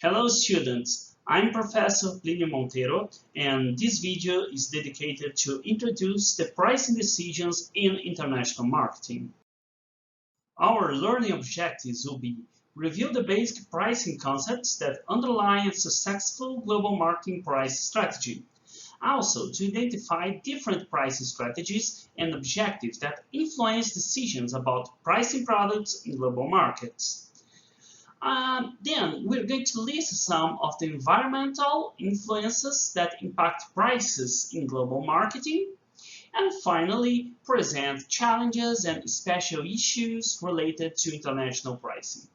Hello students, I'm Professor Plinio Monteiro and this video is dedicated to introduce the pricing decisions in international marketing. Our learning objectives will be review the basic pricing concepts that underlie a successful global marketing price strategy. Also, to identify different pricing strategies and objectives that influence decisions about pricing products in global markets. Then we're going to list some of the environmental influences that impact prices in global marketing. And finally, present challenges and special issues related to international pricing.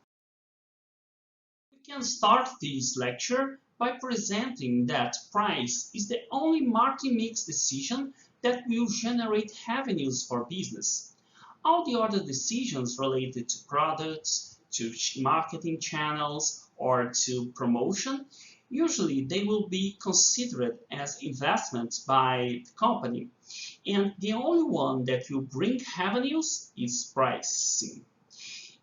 We can start this lecture by presenting that price is the only marketing mix decision that will generate revenues for business. All the other decisions related to products, to marketing channels, or to promotion, usually they will be considered as investments by the company. And the only one that will bring revenues is pricing.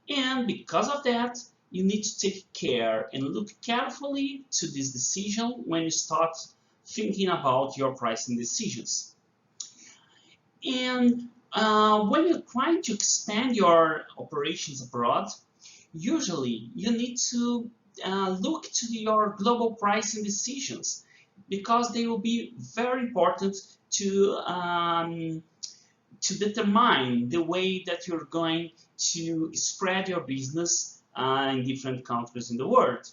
And because of that, you need to take care and look carefully to this decision when you start thinking about your pricing decisions. And when you're trying to expand your operations abroad, usually you need to look to your global pricing decisions because they will be very important to determine the way that you're going to spread your business in different countries in the world.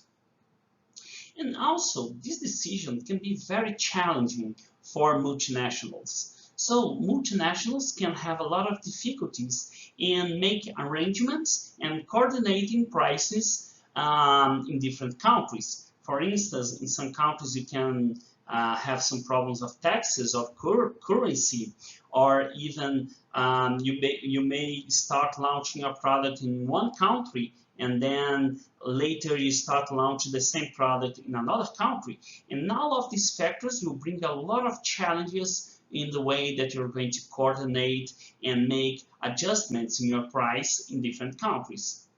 And also, this decision can be very challenging for multinationals. So multinationals can have a lot of difficulties in making arrangements and coordinating prices in different countries. For instance, in some countries you can have some problems of taxes, of currency, or even you may start launching a product in one country and then later you start launching the same product in another country. And all of these factors will bring a lot of challenges in the way that you're going to coordinate and make adjustments in your price in different countries.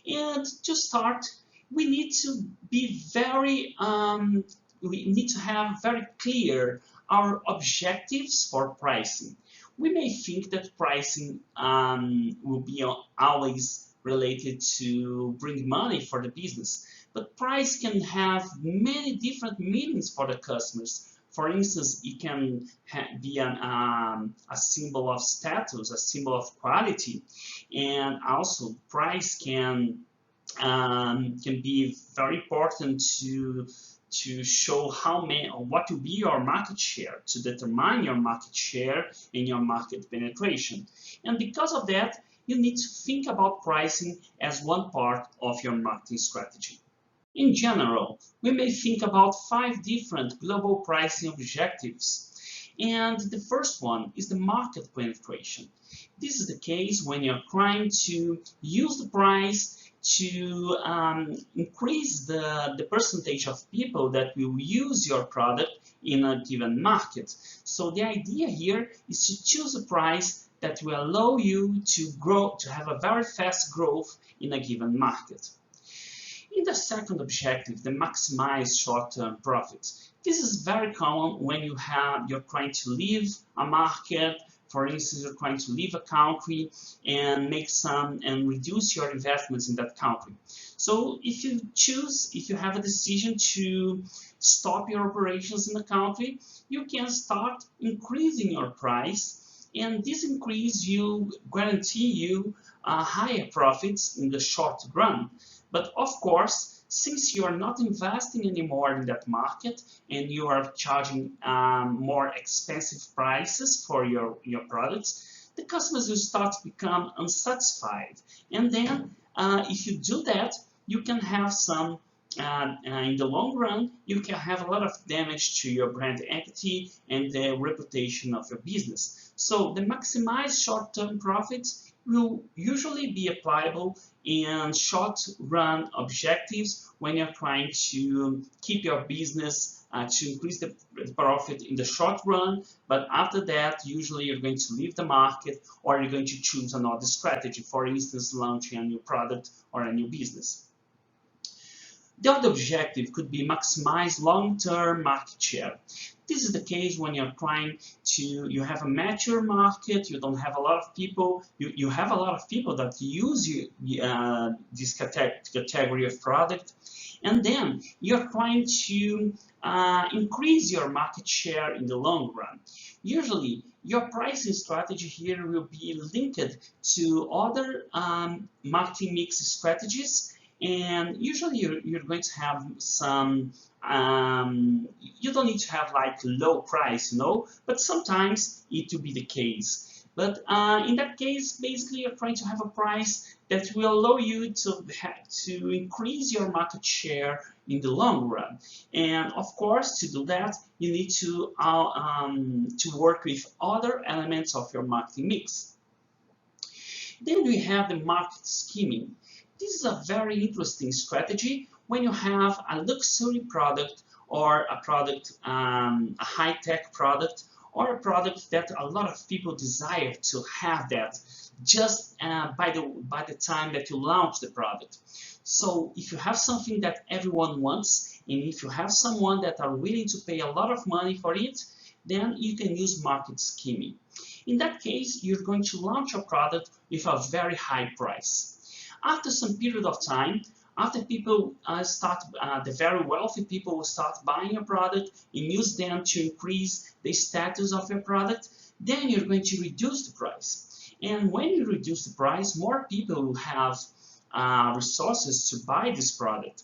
And to start, we need to be we need to have very clear our objectives for pricing. We may think that pricing will be always related to bring money for the business, but price can have many different meanings for the customers. For instance, it can be a symbol of status, a symbol of quality, and also price can be very important to show what will be your market share, to determine your market share and your market penetration. And because of that, you need to think about pricing as one part of your marketing strategy. In general, we may think about 5 different global pricing objectives. And the first one is the market penetration. This is the case when you're trying to use the price to increase the percentage of people that will use your product in a given market. So the idea here is to choose a price that will allow you to grow, to have a very fast growth in a given market. In the second objective, the maximize short-term profits. This is very common when you're trying to leave a market. For instance, you're trying to leave a country and reduce your investments in that country. So if you have a decision to stop your operations in the country, you can start increasing your price, and this increase will guarantee you higher profits in the short run. But of course, since you are not investing anymore in that market and you are charging more expensive prices for your products, the customers will start to become unsatisfied. And then if you do that, you can have some, in the long run, you can have a lot of damage to your brand equity and the reputation of your business. So the maximize short-term profits will usually be applicable in short-run objectives when you're trying to keep your business to increase the profit in the short run, but after that, usually you're going to leave the market or you're going to choose another strategy, for instance, launching a new product or a new business. The other objective could be maximize long-term market share. This is the case when you're trying to, you have a mature market, you don't have a lot of people, you have a lot of people that use this category of product, and then you're trying to increase your market share in the long run. Usually, your pricing strategy here will be linked to other marketing mix strategies, and usually you're going to have some, you don't need to have like low price, but sometimes it will be the case. But in that case, basically you're trying to have a price that will allow you to increase your market share in the long run. And of course, to do that, you need to work with other elements of your marketing mix. Then we have the market scheming. This is a very interesting strategy when you have a luxury product or a product, a high-tech product, or a product that a lot of people desire to have that just by the time that you launch the product. So if you have something that everyone wants, and if you have someone that are willing to pay a lot of money for it, then you can use market scheming. In that case, you're going to launch a product with a very high price. After some period of time, after people the very wealthy people will start buying your product and use them to increase the status of your product, then you're going to reduce the price. And when you reduce the price, more people will have resources to buy this product.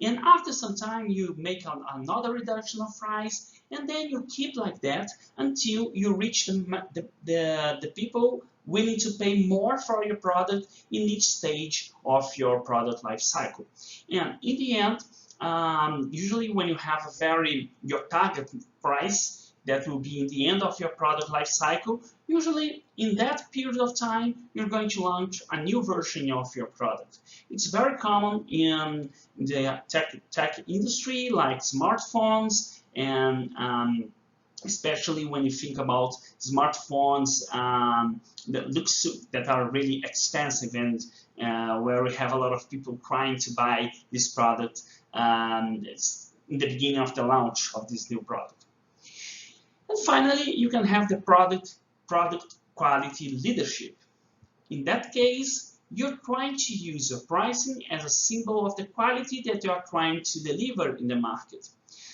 And after some time, you make another reduction of price, and then you keep like that until you reach the people willing to pay more for your product in each stage of your product life cycle. And in the end, usually when you have your target price that will be in the end of your product life cycle, usually in that period of time, you're going to launch a new version of your product. It's very common in the tech industry, like smartphones, and especially when you think about smartphones that are really expensive and where we have a lot of people trying to buy this product it's in the beginning of the launch of this new product. And finally, you can have the product quality leadership. In that case, you're trying to use your pricing as a symbol of the quality that you are trying to deliver in the market.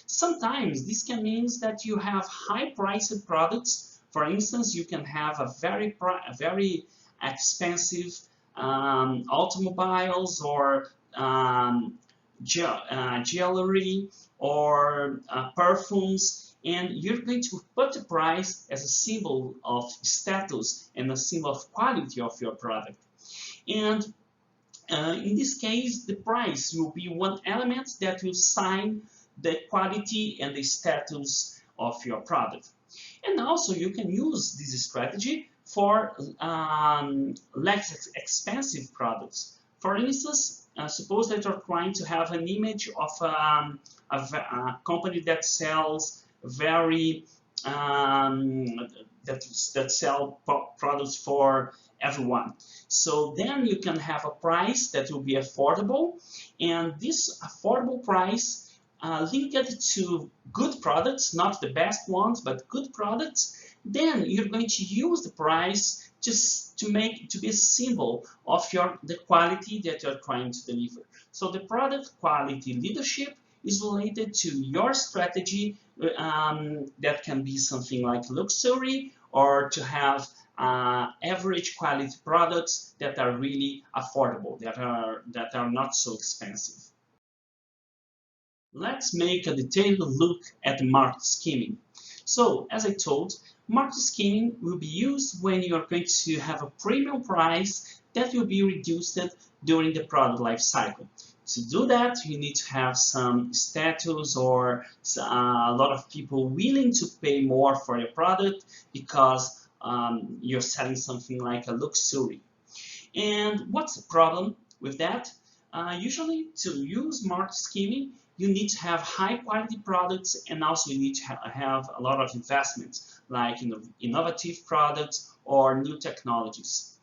Sometimes this can mean that you have high-priced products. For instance, you can have a very expensive automobiles or jewelry or perfumes, and you're going to put the price as a symbol of status and a symbol of quality of your product. And in this case, the price will be one element that will sign the quality and the status of your product. And also you can use this strategy for less expensive products. For instance, suppose that you're trying to have an image of a company that sells that sell products for everyone. So then you can have a price that will be affordable, and this affordable price linked to good products, not the best ones, but good products. Then you're going to use the price just to be a symbol of the quality that you're trying to deliver. So the product quality leadership is related to your strategy that can be something like luxury, or to have average quality products that are really affordable, that are not so expensive. Let's make a detailed look at market scheming. So, as I told, market scheming will be used when you are going to have a premium price that will be reduced during the product life cycle. To do that, you need to have some status or a lot of people willing to pay more for your product because you're selling something like a luxury. And what's the problem with that? Usually, to use market scheming, you need to have high quality products, and also you need to have a lot of investments, like innovative products or new technologies.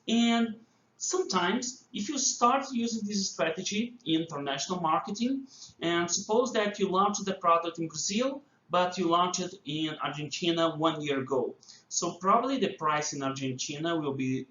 And Sometimes, if you start using this strategy in international marketing, and suppose that you launched the product in Brazil, but you launched it in Argentina 1 year ago. So probably the price in Argentina will be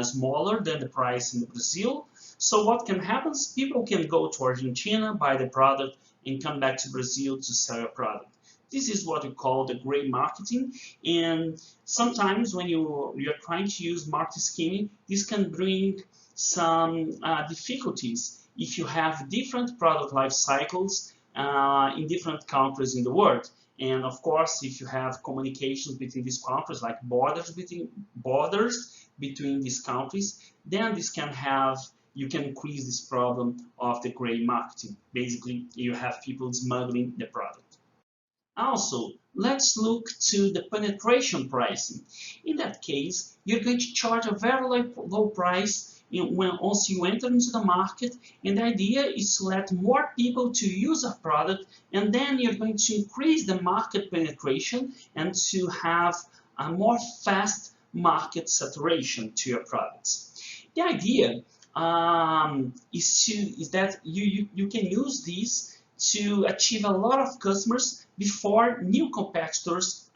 smaller than the price in Brazil. So what can happen is people can go to Argentina, buy the product, and come back to Brazil to sell your product. This is what we call the gray marketing, and sometimes when you're trying to use market scheming, this can bring some difficulties if you have different product life cycles in different countries in the world. And of course, if you have communications between these countries, like borders between these countries, then this can have you can increase this problem of the gray marketing. Basically, you have people smuggling the product. Also, let's look to the penetration pricing. In that case, you're going to charge a very low price when also you enter into the market, and the idea is to let more people to use a product, and then you're going to increase the market penetration and to have a more fast market saturation to your products. The idea is that you can use this to achieve a lot of customers before new competitors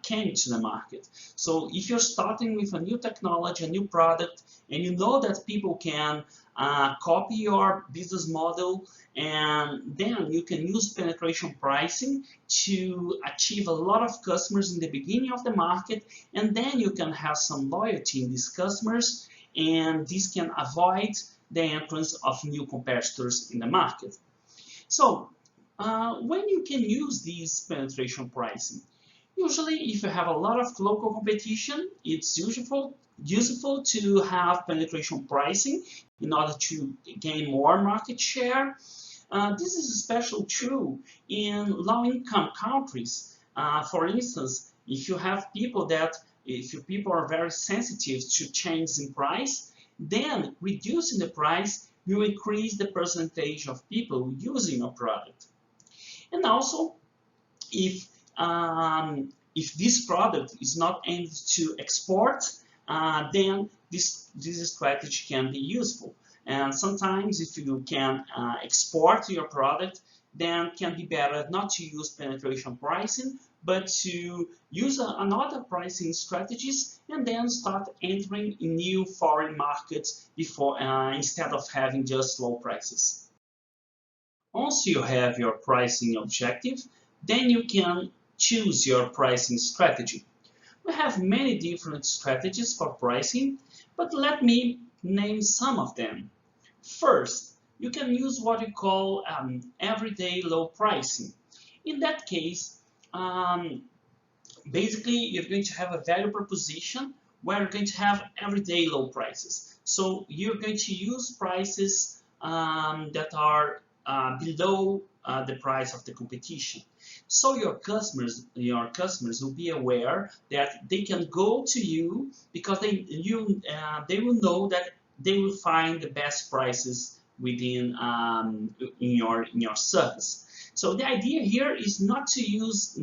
came to the market. So if you're starting with a new technology, a new product, and you know that people can copy your business model, and then you can use penetration pricing to achieve a lot of customers in the beginning of the market, and then you can have some loyalty in these customers, and this can avoid the entrance of new competitors in the market. So when you can use this penetration pricing? Usually, if you have a lot of local competition, it's useful to have penetration pricing in order to gain more market share. This is especially true in low-income countries. For instance, if your people are very sensitive to changes in price, then reducing the price will increase the percentage of people using a product. And also, if this product is not aimed to export, then this strategy can be useful. And sometimes if you can export your product, then it can be better not to use penetration pricing, but to use another pricing strategies and then start entering in new foreign markets before instead of having just low prices. Once you have your pricing objective, then you can choose your pricing strategy. We have many different strategies for pricing, but let me name some of them. First, you can use what we call everyday low pricing. In that case, basically you're going to have a value proposition where you're going to have everyday low prices. So you're going to use prices that are below the price of the competition. So your customers will be aware that they can go to you because they will know that they will find the best prices within in your service. So the idea here is not to use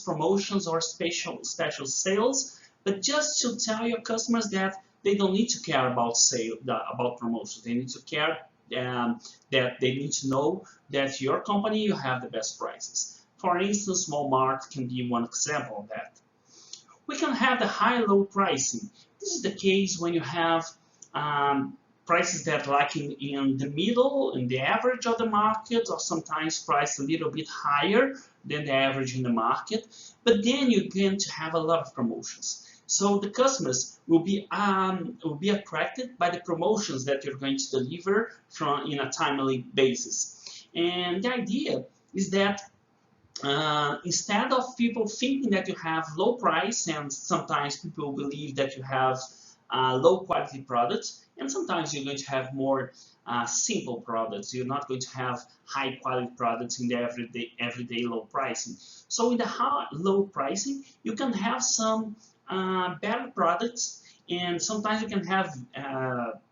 promotions or special sales, but just to tell your customers that they don't need to care about about promotions. They need to care that they need to know that your company you have the best prices. For instance, Walmart can be one example of that. We can have the high-low pricing. This is the case when you have prices that like in the middle, in the average of the market, or sometimes priced a little bit higher than the average in the market. But then you're going to have a lot of promotions. So the customers will be attracted by the promotions that you're going to deliver in a timely basis. And the idea is that instead of people thinking that you have low price, and sometimes people believe that you have low quality products, and sometimes you're going to have more simple products. You're not going to have high quality products in the everyday low pricing. So in the low pricing, you can have some better products, and sometimes you can have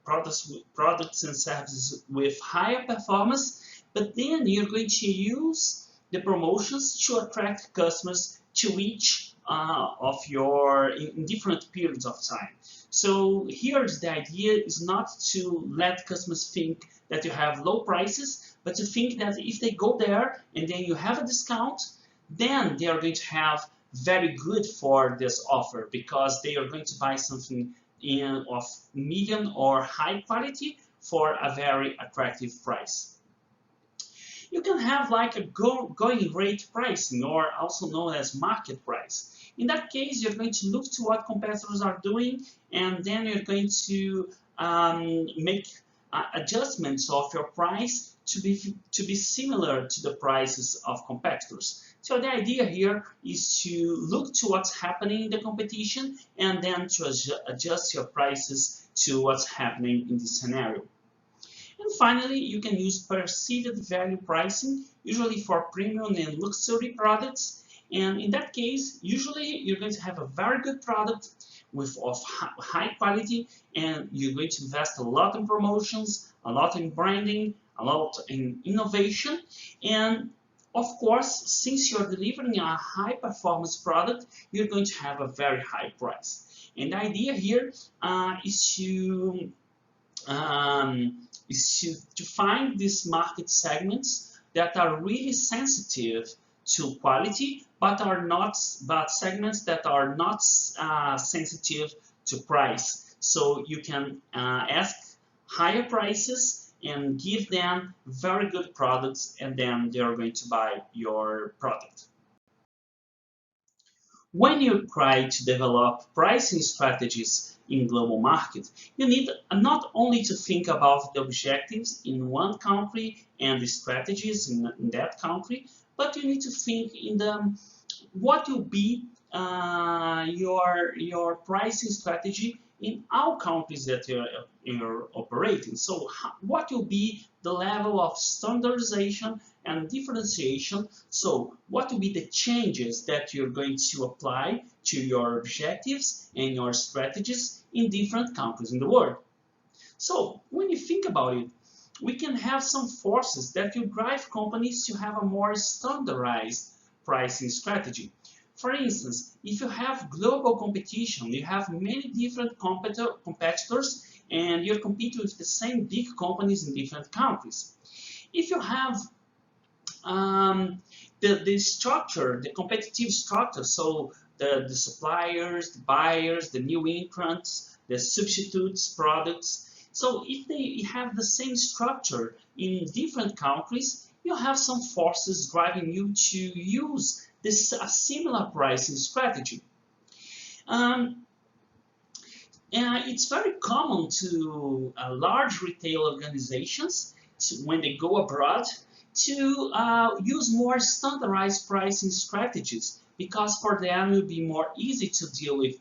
products and services with higher performance, but then you're going to use the promotions to attract customers to each of your in different periods of time. So here's the idea is not to let customers think that you have low prices, but to think that if they go there and then you have a discount, then they are going to have very good for this offer because they are going to buy something of medium or high quality for a very attractive price. You can have like a going rate pricing, or also known as market price. In that case, you're going to look to what competitors are doing, and then you're going to make adjustments of your price to be similar to the prices of competitors. So the idea here is to look to what's happening in the competition and then to adjust your prices to what's happening in this scenario. And finally, you can use perceived value pricing, usually for premium and luxury products. And in that case, usually you're going to have a very good product of high quality, and you're going to invest a lot in promotions, a lot in branding, a lot in innovation. And of course, since you're delivering a high performance product, you're going to have a very high price. And the idea here is to find these market segments that are really sensitive to quality, but segments that are not sensitive to price. So you can ask higher prices and give them very good products, and then they are going to buy your product. When you try to develop pricing strategies in global market, you need not only to think about the objectives in one country and the strategies in that country, but you need to think in what will be your pricing strategy in all countries that you're operating. So what will be the level of standardization and differentiation? So what will be the changes that you're going to apply to your objectives and your strategies in different countries in the world? So when you think about it, we can have some forces that will drive companies to have a more standardized pricing strategy. For instance, if you have global competition, you have many different competitors, and you're competing with the same big companies in different countries. If you have the structure, the competitive structure, so the suppliers, the buyers, the new entrants, the substitutes products. So if they have the same structure in different countries, you have some forces driving you to use a similar pricing strategy. And it's very common to large retail organizations, when they go abroad, to use more standardized pricing strategies, because for them it will be more easy to deal with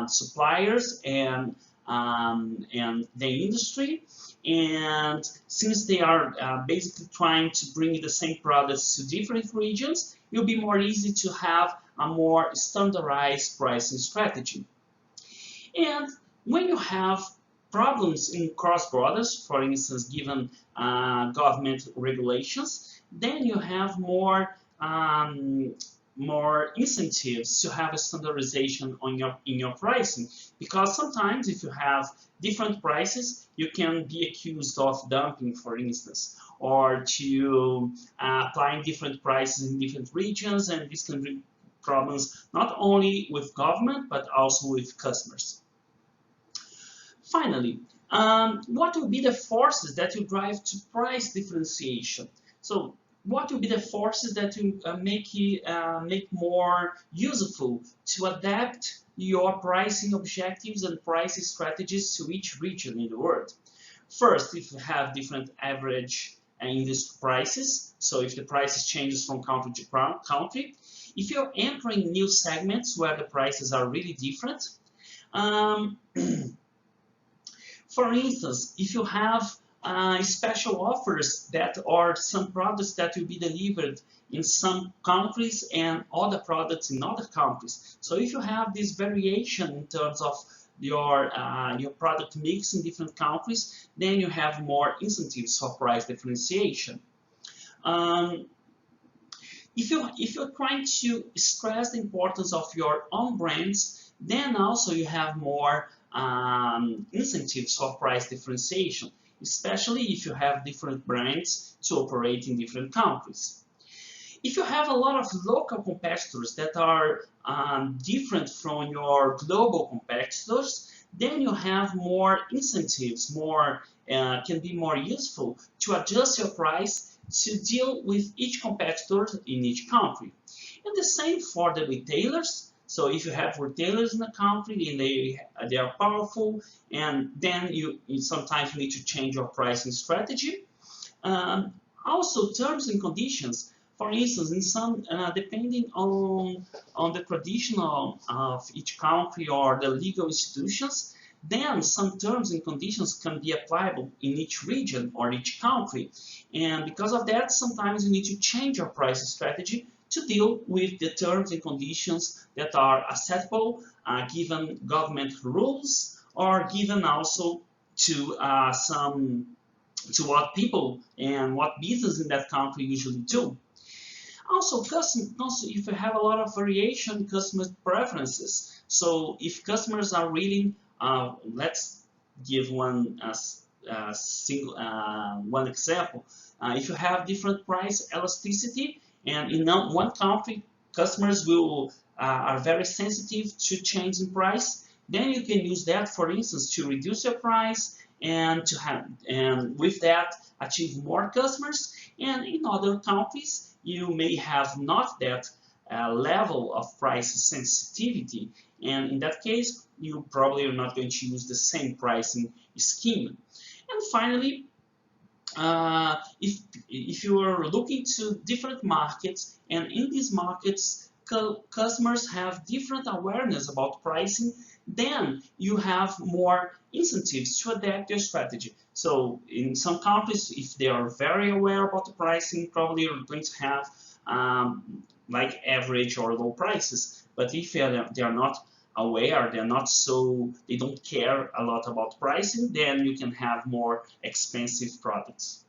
suppliers and the industry. And since they are basically trying to bring the same products to different regions, it will be more easy to have a more standardized pricing strategy. And when you have problems in cross borders, for instance, given government regulations, then you have more incentives to have a standardization in your pricing, because sometimes if you have different prices, you can be accused of dumping, for instance, or to applying different prices in different regions, and this can bring problems not only with government but also with customers. Finally, what will be the forces that will drive to price differentiation? So what will be the forces that will make more useful to adapt your pricing objectives and pricing strategies to each region in the world? First, if you have different average industry prices, so if the prices changes from country to country, if you're entering new segments where the prices are really different, for instance, if you have special offers that are some products that will be delivered in some countries and other products in other countries. So if you have this variation in terms of your product mix in different countries, then you have more incentives for price differentiation. If you're trying to stress the importance of your own brands, then also you have more incentives for price differentiation, especially if you have different brands to operate in different countries. If you have a lot of local competitors that are different from your global competitors, then you have more incentives, can be more useful to adjust your price to deal with each competitor in each country. And the same for the retailers. So if you have retailers in a country and they are powerful, and then you sometimes need to change your pricing strategy. Um, Also, terms and conditions. For instance, in some, depending on the tradition of each country or the legal institutions, then some terms and conditions can be applicable in each region or each country. And because of that, sometimes you need to change your pricing strategy to deal with the terms and conditions that are acceptable given government rules or given also to what people and what business in that country usually do. Also, if you have a lot of variation in customer preferences, so if customers are willing, let's give one example. If you have different price elasticity, and in one country, customers are very sensitive to change in price, then you can use that, for instance, to reduce your price and with that achieve more customers. And in other countries, you may have not that level of price sensitivity, and in that case, you probably are not going to use the same pricing scheme. And finally, if you are looking to different markets, and in these markets customers have different awareness about pricing, then you have more incentives to adapt your strategy. So in some countries, if they are very aware about the pricing, probably you're going to have like average or low prices. But if they are not aware, they don't care a lot about pricing, then you can have more expensive products.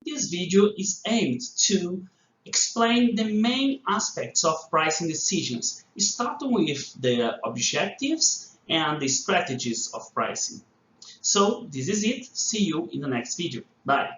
This video is aimed to explain the main aspects of pricing decisions, starting with the objectives and the strategies of pricing. So this is it. See you in the next video. Bye.